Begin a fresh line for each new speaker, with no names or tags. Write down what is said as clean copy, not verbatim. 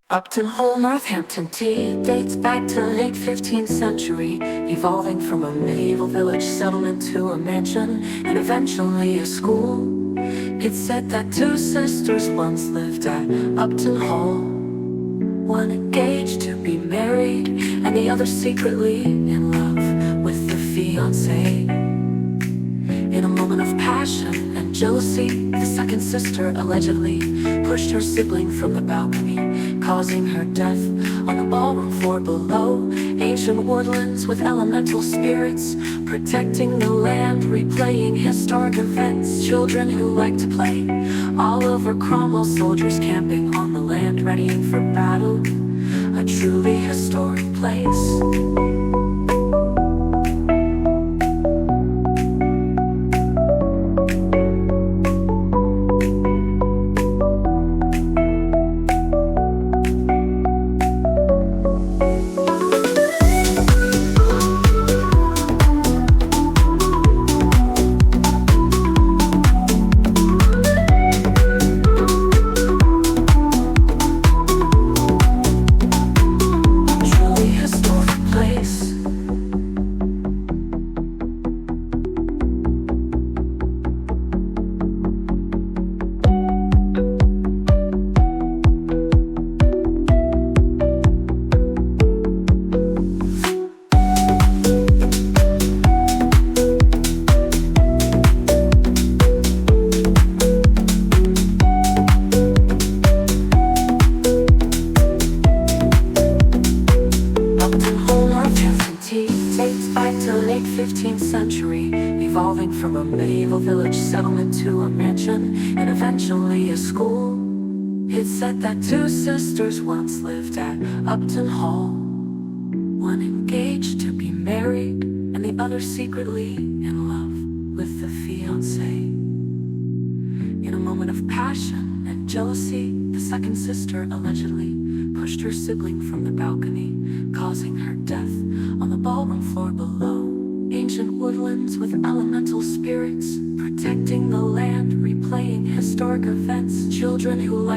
Upton, Northampton tea dates back to late 15th century, evolving from a medieval village settlement to a mansion and eventually a school. It's said that two sisters once lived at Upton Hall, one engaged to be married and the other secretly in love with the fiancé. In a moment of passion and jealousy, the second sister allegedly pushed her sibling from the balcony, causing her death on the ballroom floor below. Ancient woodlands with elemental spirits protecting the land, replaying historic events. Children who like to play, Oliver Cromwell soldiers camping on the land, readying for battle. A truly historic place. Dates back to late 15th century, evolving from a medieval village settlement to a mansion and eventually a school. It's said that two sisters once lived at Upton Hall, one engaged to be married and the other secretly in love with the fiancé. In a moment of passion and jealousy, the second sister allegedly pushed her sibling from the balcony, causing her death on the ballroom floor below. Ancient woodlands with elemental spirits protecting the land, replaying historic events. Children who like